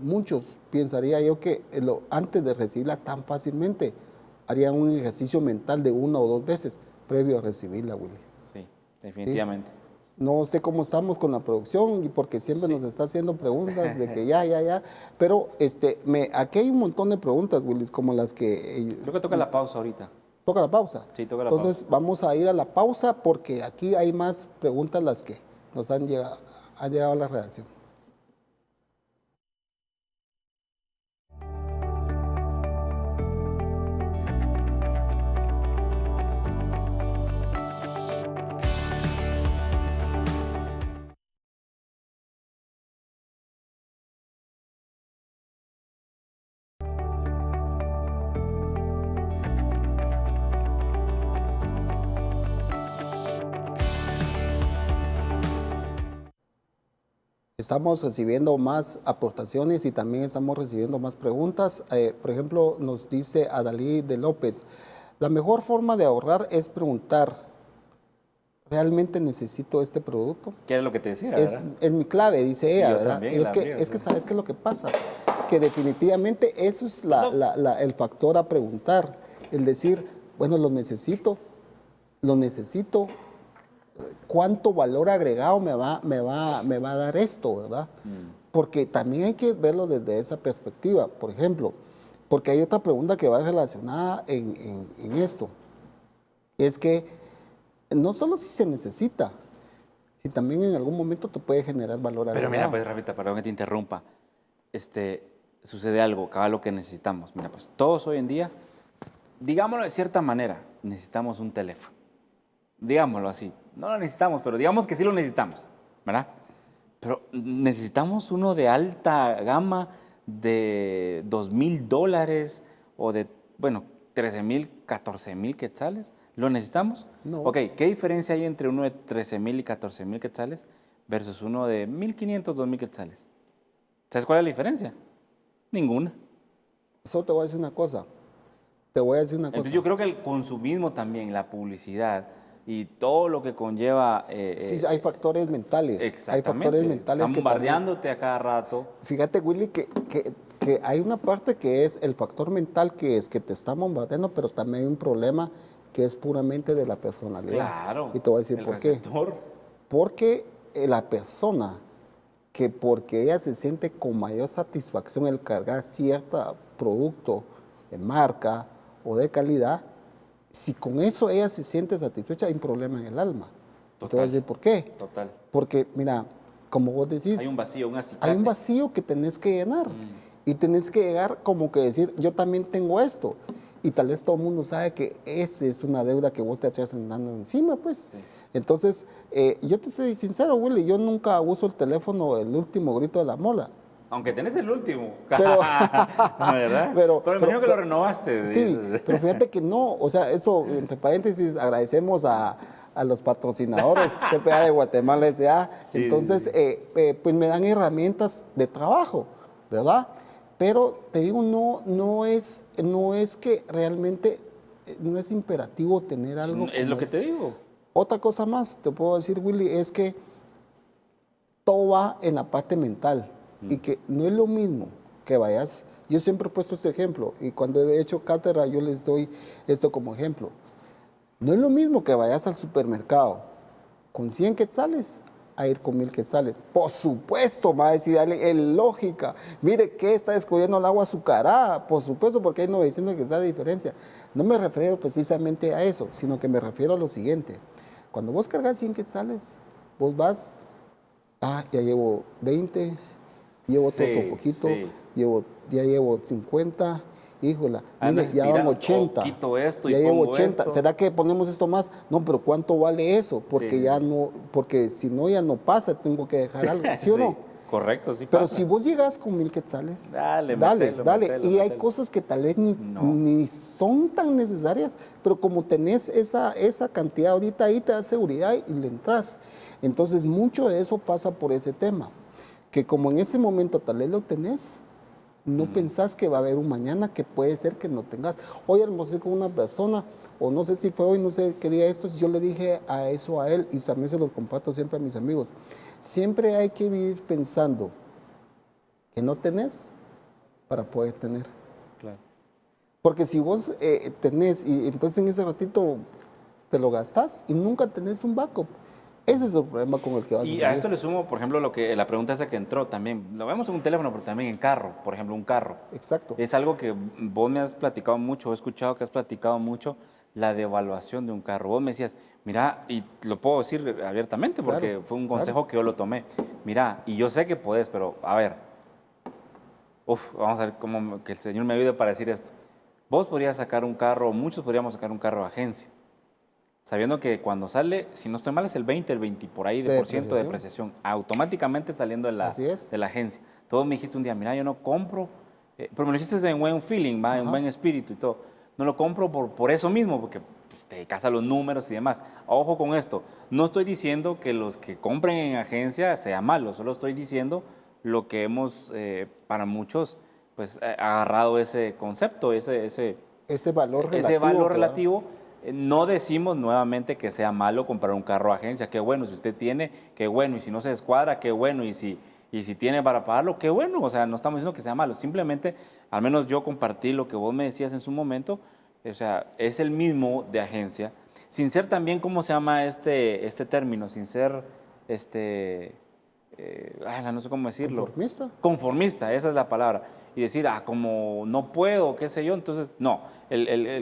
muchos pensaría yo que antes de recibirla tan fácilmente, harían un ejercicio mental de 1 o 2 veces previo a recibirla, Willy. Sí, definitivamente. No sé cómo estamos con la producción y porque siempre nos está haciendo preguntas de que ya, pero aquí hay un montón de preguntas, Willy, como las que Creo que toca la pausa ahorita. toca la pausa. Sí, toca la Entonces vamos a ir a la pausa porque aquí hay más preguntas las que nos han llegado a la redacción. Estamos recibiendo más aportaciones y también estamos recibiendo más preguntas. Por ejemplo, nos dice Adalí de López, la mejor forma de ahorrar es preguntar, ¿realmente necesito este producto? ¿Qué era lo que te decía, Es, verdad? es mi clave, dice ella, Yo ¿verdad? también, Es la que, mía, es que sí. ¿sabes qué es lo que pasa? Que definitivamente eso es el factor a preguntar. El decir, bueno, lo necesito, ¿cuánto valor agregado me va a dar esto, verdad? Porque también hay que verlo desde esa perspectiva. Por ejemplo, porque hay otra pregunta que va relacionada en esto. Es que no solo si se necesita, si también en algún momento te puede generar valor agregado. Pero mira, pues, Rafita, perdón que te interrumpa. sucede algo, cada lo que necesitamos. Mira, pues todos hoy en día, digámoslo de cierta manera, necesitamos un teléfono. Digámoslo así. No lo necesitamos, pero digamos que sí lo necesitamos, ¿verdad? Pero necesitamos uno de alta gama de $2,000 o de, bueno, 13,000, 14,000 quetzales. ¿Lo necesitamos? No. Ok, ¿qué diferencia hay entre uno de 13,000 y 14,000 quetzales versus uno de 1,500, 2,000 quetzales? ¿Sabes cuál es la diferencia? Ninguna. Solo te voy a decir una cosa. Te voy a decir una cosa. Entonces yo creo que el consumismo también, la publicidad y todo lo que conlleva... sí, hay factores mentales. Exactamente. Hay factores mentales Están que bombardeándote a cada rato. Fíjate, Willy, que hay una parte que es el factor mental, que es que te está bombardeando, pero también hay un problema que es puramente de la personalidad. Claro. Y te voy a decir por qué. Porque la persona que porque ella se siente con mayor satisfacción el cargar cierto producto de marca o de calidad, si con eso ella se siente satisfecha, hay un problema en el alma. Total. Te voy a decir por qué. Total. Porque, mira, como vos decís, Hay un vacío, un acicate. hay un vacío que tenés que llenar. Y tenés que llegar como que decir, yo también tengo esto. Y tal vez todo el mundo sabe que esa es una deuda que vos te estás dando encima, pues. Sí. Entonces, yo te soy sincero, Willy, yo nunca uso el teléfono, el último grito de la mola. Aunque tenés el último. Pero- ¿Verdad? pero- me imagino que lo pero- renovaste. Sí, pero fíjate que no, o sea, eso, entre paréntesis, agradecemos a los patrocinadores, CPA de Guatemala S.A. Sí, Entonces, pues me dan herramientas de trabajo, ¿verdad? Pero te digo, no es que realmente no es imperativo tener algo. Es lo que te digo. Otra cosa más, te puedo decir, Willy, es que todo va en la parte mental y que no es lo mismo que vayas. Yo siempre he puesto este ejemplo y cuando he hecho cátedra yo les doy esto como ejemplo. No es lo mismo que vayas al supermercado con 100 quetzales a ir con 1,000 quetzales. Por supuesto, me va a decir, es lógica. Mire que está descubriendo el agua azucarada. Por supuesto, porque hay 900 quetzales de diferencia. No me refiero precisamente a eso, sino que me refiero a lo siguiente. Cuando vos cargas 100 quetzales, vos vas, ya llevo 20, llevo otro poquito, sí. ya llevo 50, híjola, mire, ya van estirando, 80. quito esto y ya llevo pongo 80. esto. ¿Será que ponemos esto más? No, pero ¿cuánto vale eso? Porque Sí. ya no, porque si no ya no pasa, tengo que dejar algo, ¿sí o no? Correcto, sí Pero pasa. si vos llegas con 1,000 quetzales, Dale. y hay cosas que tal vez ni son tan necesarias, pero como tenés esa cantidad ahorita ahí, te da seguridad y le entras. Entonces, mucho de eso pasa por ese tema, que como en ese momento tal vez lo tenés, no pensás que va a haber un mañana que puede ser que no tengas. Hoy almorcé con una persona, o no sé si fue hoy, no sé qué día esto, yo le dije a eso a él y también se los comparto siempre a mis amigos. Siempre hay que vivir pensando que no tenés para poder tener. Claro. Porque si vos tenés y entonces en ese ratito te lo gastás y nunca tenés un backup, ese es el problema con el que vas a Y salir. a esto le sumo, por ejemplo, la pregunta esa que entró también. Lo vemos en un teléfono, pero también en carro. Por ejemplo, un carro. Exacto. Es algo que vos me has platicado mucho, he escuchado que has platicado mucho, la devaluación de un carro. Vos me decías, mira, y lo puedo decir abiertamente porque Claro, fue un consejo que yo lo tomé. Mira, y yo sé que podés, pero a ver, vamos a ver cómo que el Señor me ayude para decir esto. Vos podrías sacar un carro, muchos podríamos sacar un carro de agencia, sabiendo que cuando sale, si no estoy mal, es el 20, el 20 por ahí de por ciento de depreciación, automáticamente saliendo de Así es. la agencia. Todo me dijiste un día, mira, yo no compro, pero me lo dijiste en buen feeling, ¿va? En buen espíritu y todo. No lo compro por eso mismo, porque pues, te casa los números y demás. Ojo con esto, no estoy diciendo que los que compren en agencia sea malo, solo estoy diciendo lo que hemos, para muchos, pues agarrado ese concepto, ese valor relativo. ese valor relativo. No decimos nuevamente que sea malo comprar un carro a agencia, qué bueno, si usted tiene, qué bueno, y si no se descuadra, qué bueno, y si tiene para pagarlo, qué bueno, o sea, no estamos diciendo que sea malo, simplemente, al menos yo compartí lo que vos me decías en su momento, o sea, es el mismo de agencia, sin ser también, ¿cómo se llama este término? Sin ser, no sé cómo decirlo. ¿Conformista? Conformista, esa es la palabra. Y decir, como no puedo, qué sé yo, entonces, no.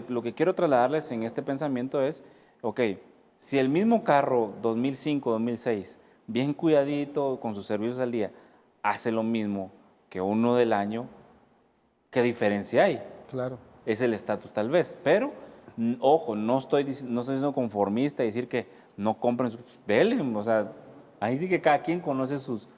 Lo que quiero trasladarles en este pensamiento es, ok, si el mismo carro 2005, 2006, bien cuidadito, con sus servicios al día, hace lo mismo que uno del año, ¿qué diferencia hay? Claro. Es el estatus tal vez, pero ojo, no estoy siendo conformista y decir que no compren, dele, o sea, ahí sí que cada quien conoce sus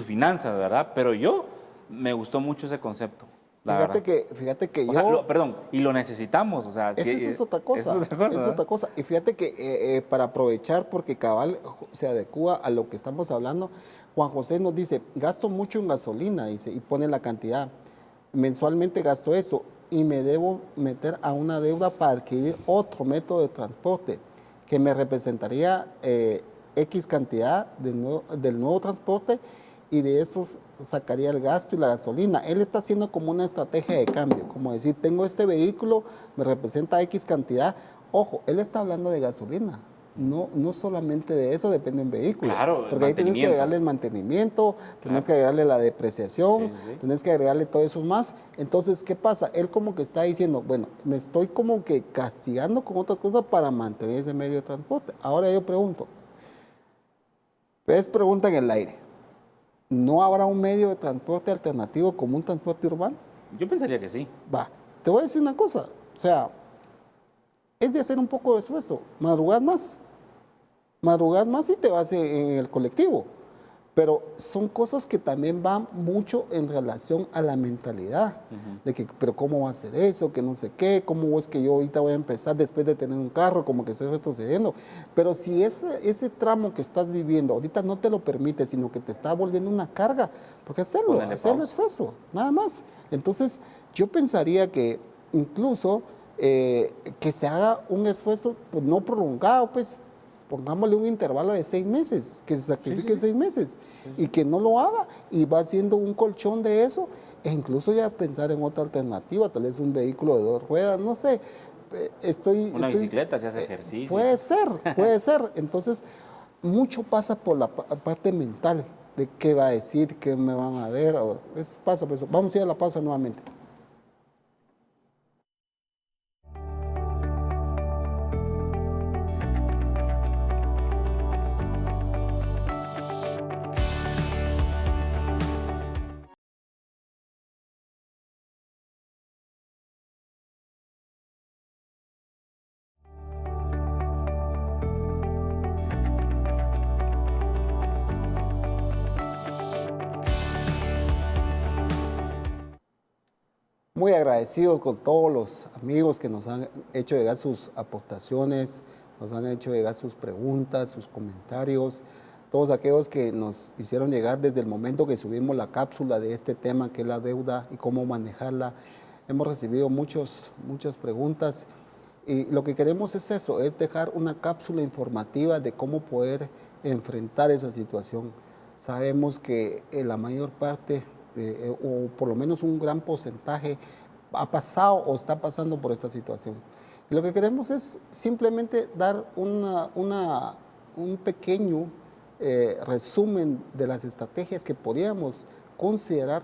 finanzas, ¿verdad? Pero yo me gustó mucho ese concepto, la verdad. Fíjate que O yo... sea, perdón, y lo necesitamos, o sea... Esa es otra cosa. Esa es otra cosa, Esa es ¿verdad? otra cosa. Y fíjate que para aprovechar, porque cabal se adecua a lo que estamos hablando, Juan José nos dice, gasto mucho en gasolina, dice, y pone la cantidad. Mensualmente gasto eso y me debo meter a una deuda para adquirir otro método de transporte que me representaría X cantidad del nuevo transporte y de esos sacaría el gasto y la gasolina. Él está haciendo como una estrategia de cambio, como decir, tengo este vehículo, me representa X cantidad. Ojo, él está hablando de gasolina. No solamente de eso depende un vehículo. Claro, el porque ahí tienes que mantenimiento. agregarle el mantenimiento, tienes que agregarle la depreciación, Sí, sí. tienes que agregarle todo eso más. Entonces, ¿qué pasa? Él como que está diciendo, bueno, me estoy como que castigando con otras cosas para mantener ese medio de transporte. Ahora yo pregunto, pregunta en el aire, ¿no habrá un medio de transporte alternativo como un transporte urbano? Yo pensaría que sí. Va, te voy a decir una cosa, o sea, es de hacer un poco de esfuerzo, madrugas más y te vas en el colectivo, pero son cosas que también van mucho en relación a la mentalidad, de que, pero ¿cómo va a ser eso? Que no sé qué, ¿cómo es que yo ahorita voy a empezar después de tener un carro, como que estoy retrocediendo? Pero si ese tramo que estás viviendo ahorita no te lo permite, sino que te está volviendo una carga, porque hacerlo esfuerzo, nada más. Entonces, yo pensaría que incluso que se haga un esfuerzo, pues no prolongado, pues pongámosle un intervalo de 6 meses, que se sacrifique 6 meses y que no lo haga y va haciendo un colchón de eso e incluso ya pensar en otra alternativa, tal vez un vehículo de 2 ruedas, no sé. Una bicicleta, se hace ejercicio. Puede ser. Entonces, mucho pasa por la parte mental de qué va a decir, qué me van a ver. Pasa por eso. Vamos a ir a la pausa nuevamente. Muy agradecidos con todos los amigos que nos han hecho llegar sus aportaciones, nos han hecho llegar sus preguntas, sus comentarios, todos aquellos que nos hicieron llegar desde el momento que subimos la cápsula de este tema que es la deuda y cómo manejarla. Hemos recibido muchas preguntas y lo que queremos es eso, es dejar una cápsula informativa de cómo poder enfrentar esa situación. Sabemos que la mayor parte o por lo menos un gran porcentaje ha pasado o está pasando por esta situación. Y lo que queremos es simplemente dar un pequeño resumen de las estrategias que podríamos considerar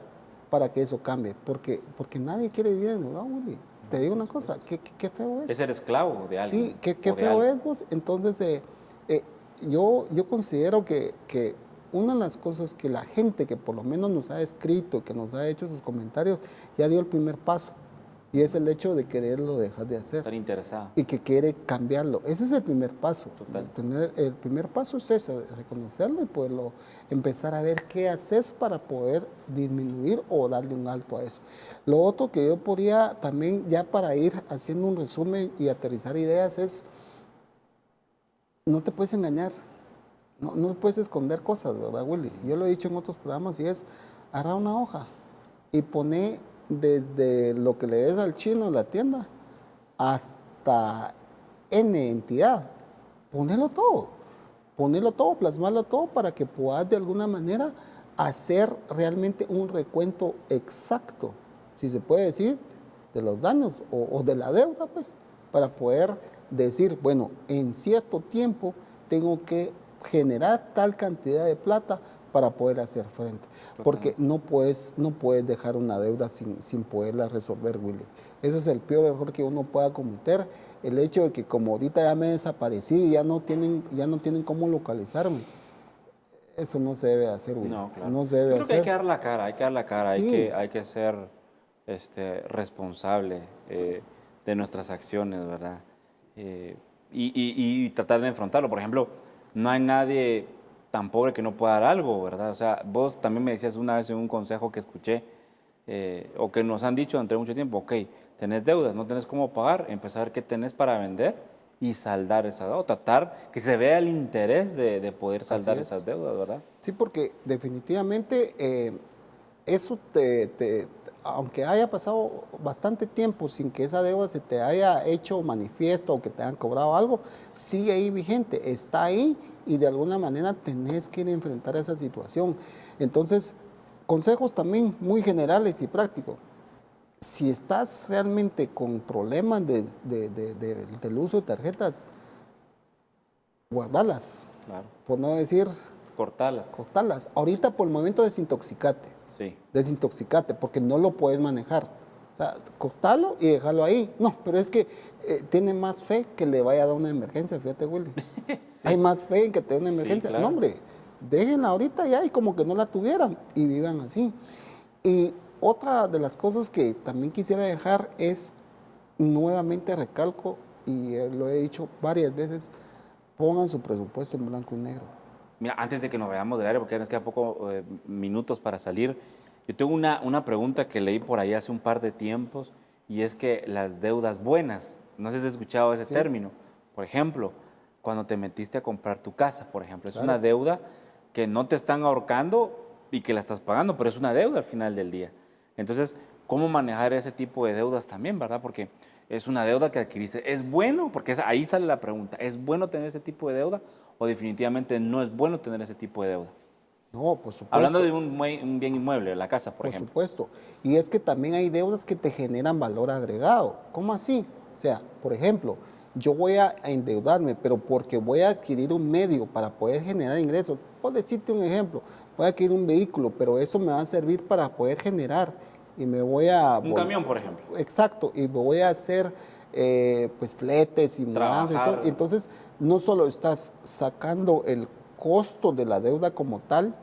para que eso cambie, porque nadie quiere vivir en deuda, Willy. Te digo una cosa, qué feo es. Es ser esclavo de alguien. Sí, qué feo es vos. Entonces, yo considero que una de las cosas que la gente que por lo menos nos ha escrito, que nos ha hecho sus comentarios, ya dio el primer paso. Y es el hecho de quererlo dejar de hacer. Estar interesado. Y que quiere cambiarlo. Ese es el primer paso. Total. El primer paso es ese, reconocerlo y poderlo empezar a ver qué haces para poder disminuir o darle un alto a eso. Lo otro que yo podría también, ya para ir haciendo un resumen y aterrizar ideas, es no te puedes engañar. No puedes esconder cosas, ¿verdad, Willy? Yo lo he dicho en otros programas y es, agarra una hoja y pone desde lo que le des al chino en la tienda hasta N entidad. Ponelo todo, plasmarlo todo para que puedas de alguna manera hacer realmente un recuento exacto, si se puede decir, de los daños o de la deuda, pues, para poder decir, bueno, en cierto tiempo tengo que generar tal cantidad de plata para poder hacer frente. Porque no puedes dejar una deuda sin poderla resolver, Willy. Ese es el peor error que uno pueda cometer. El hecho de que como ahorita ya me desaparecí y ya no tienen cómo localizarme. Eso no se debe hacer, Willy. No, claro. No se debe Yo creo que hay que dar la cara, Sí. hay que ser responsable de nuestras acciones, ¿verdad? Y tratar de enfrentarlo. Por ejemplo, no hay nadie tan pobre que no pueda dar algo, ¿verdad? O sea, vos también me decías una vez en un consejo que escuché, o que nos han dicho durante mucho tiempo, ok, tenés deudas, no tenés cómo pagar, empezar a ver qué tenés para vender y saldar esa deuda, tratar que se vea el interés de poder saldar esas deudas, ¿verdad? Sí, porque definitivamente eso aunque haya pasado bastante tiempo sin que esa deuda se te haya hecho manifiesto o que te hayan cobrado algo, sigue ahí vigente, está ahí y de alguna manera tenés que ir a enfrentar esa situación. Entonces, consejos también muy generales y prácticos. Si estás realmente con problemas del uso de tarjetas, guardalas, Claro. por no decir Cortarlas. cortarlas. Ahorita por el momento desintoxicate. Sí. Desintoxicate, porque no lo puedes manejar. O sea, cortarlo y dejarlo ahí. No, pero es que tiene más fe que le vaya a dar una emergencia, fíjate, Willy. Sí. Hay más fe en que te dé una Sí, emergencia. claro. No, hombre, déjenla ahorita ya y como que no la tuvieran y vivan así. Y otra de las cosas que también quisiera dejar es, nuevamente recalco, y lo he dicho varias veces, pongan su presupuesto en blanco y negro. Mira, antes de que nos vayamos del área, porque ya nos queda pocos minutos para salir, yo tengo una pregunta que leí por ahí hace un par de tiempos, y es que las deudas buenas, no sé si has escuchado ese término, por ejemplo, cuando te metiste a comprar tu casa, por ejemplo, es una deuda que no te están ahorcando y que la estás pagando, pero es una deuda al final del día. Entonces, ¿cómo manejar ese tipo de deudas también, verdad? Porque es una deuda que adquiriste. ¿Es bueno? Porque ahí sale la pregunta. ¿Es bueno tener ese tipo de deuda o definitivamente no es bueno tener ese tipo de deuda? No, por supuesto. Hablando de un bien inmueble, la casa, por ejemplo. Supuesto. Y es que también hay deudas que te generan valor agregado. ¿Cómo así? O sea, por ejemplo, yo voy a endeudarme, pero porque voy a adquirir un medio para poder generar ingresos. Por decirte un ejemplo, voy a adquirir un vehículo, pero eso me va a servir para poder generar y me voy a... Un camión, por ejemplo. Exacto, y me voy a hacer pues fletes y mudanzas y todo. Entonces, no solo estás sacando el costo de la deuda como tal,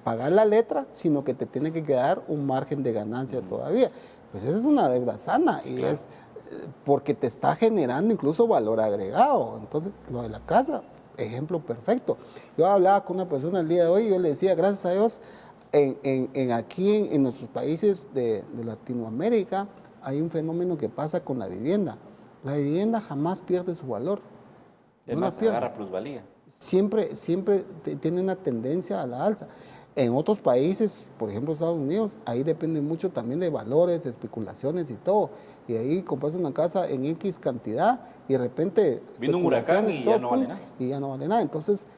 pagar la letra, sino que te tiene que quedar un margen de ganancia todavía. Pues esa es una deuda sana y es porque te está generando incluso valor agregado. Entonces, lo de la casa, ejemplo perfecto. Yo hablaba con una persona el día de hoy y yo le decía, gracias a Dios, aquí en nuestros países de Latinoamérica hay un fenómeno que pasa con la vivienda. La vivienda jamás pierde su valor. Es más, agarra plusvalía. Siempre tiene una tendencia a la alza. En otros países, por ejemplo Estados Unidos, ahí depende mucho también de valores, especulaciones y todo. Y ahí compras una casa en X cantidad y de repente... Vino un huracán y ya no vale nada. Y ya no vale nada. Entonces,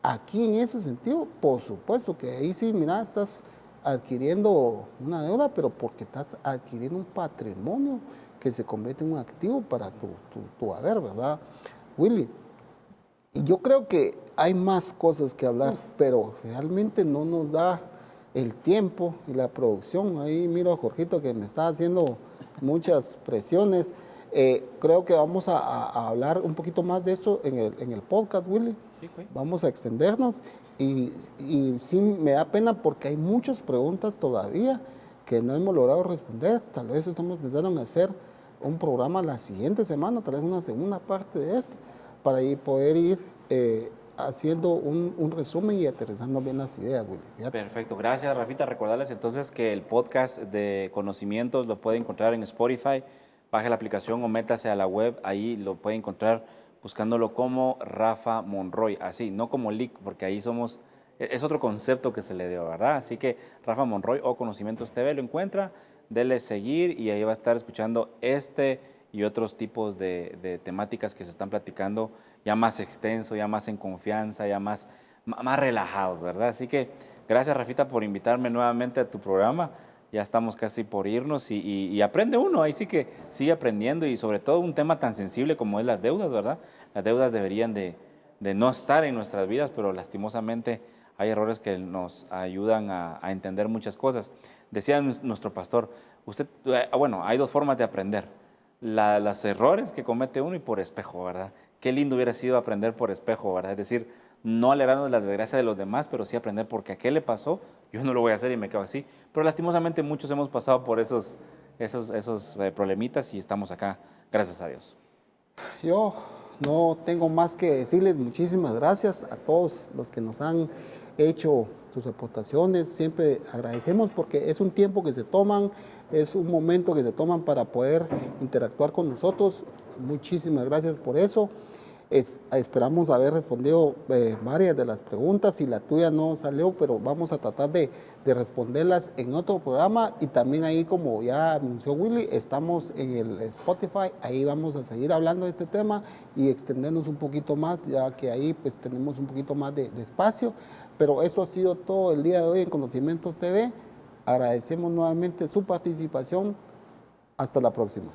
aquí en ese sentido, por supuesto que ahí sí, mira, estás adquiriendo una deuda, pero porque estás adquiriendo un patrimonio que se convierte en un activo para tu haber, ¿verdad, Willy? Y yo creo que hay más cosas que hablar, pero realmente no nos da el tiempo y la producción. Ahí miro a Jorgito que me está haciendo muchas presiones. Creo que vamos a hablar un poquito más de eso en el podcast, Willy. Sí, pues. Vamos a extendernos y sí me da pena porque hay muchas preguntas todavía que no hemos logrado responder. Tal vez estamos pensando en hacer un programa la siguiente semana, tal vez una segunda parte de esto, para poder ir haciendo un resumen y aterrizando bien las ideas, Willy. Fíjate. Perfecto, gracias Rafita. Recordarles entonces que el podcast de conocimientos lo puede encontrar en Spotify. Baje la aplicación o métase a la web, ahí lo puede encontrar buscándolo como Rafa Monroy, así, no como Lick, porque ahí es otro concepto que se le dio, ¿verdad? Así que Rafa Monroy o Conocimientos TV lo encuentra, dele seguir y ahí va a estar escuchando y otros tipos de temáticas que se están platicando ya más extenso, ya más en confianza, ya más relajados, ¿verdad? Así que gracias Rafita por invitarme nuevamente a tu programa. Ya estamos casi por irnos y aprende uno, ahí sí que sigue aprendiendo y sobre todo un tema tan sensible como es las deudas, ¿verdad? Las deudas deberían de no estar en nuestras vidas, pero lastimosamente hay errores que nos ayudan a entender muchas cosas. Decía nuestro pastor, bueno, hay dos formas de aprender, los errores que comete uno y por espejo, ¿verdad? Qué lindo hubiera sido aprender por espejo, ¿verdad? Es decir, no alegrarnos de la desgracia de los demás, pero sí aprender porque a qué le pasó, yo no lo voy a hacer y me quedo así. Pero lastimosamente muchos hemos pasado por esos problemitas y estamos acá, gracias a Dios. Yo no tengo más que decirles muchísimas gracias a todos los que nos han hecho sus aportaciones. Siempre agradecemos porque es un tiempo que se toman, es un momento que se toman para poder interactuar con nosotros. Muchísimas gracias por eso. Esperamos haber respondido varias de las preguntas. Si la tuya no salió, pero vamos a tratar de responderlas en otro programa. Y también ahí, como ya anunció Willy, estamos en el Spotify. Ahí vamos a seguir hablando de este tema y extendernos un poquito más, ya que ahí pues tenemos un poquito más de espacio. Pero eso ha sido todo el día de hoy en Conocimientos TV. Agradecemos nuevamente su participación. Hasta la próxima.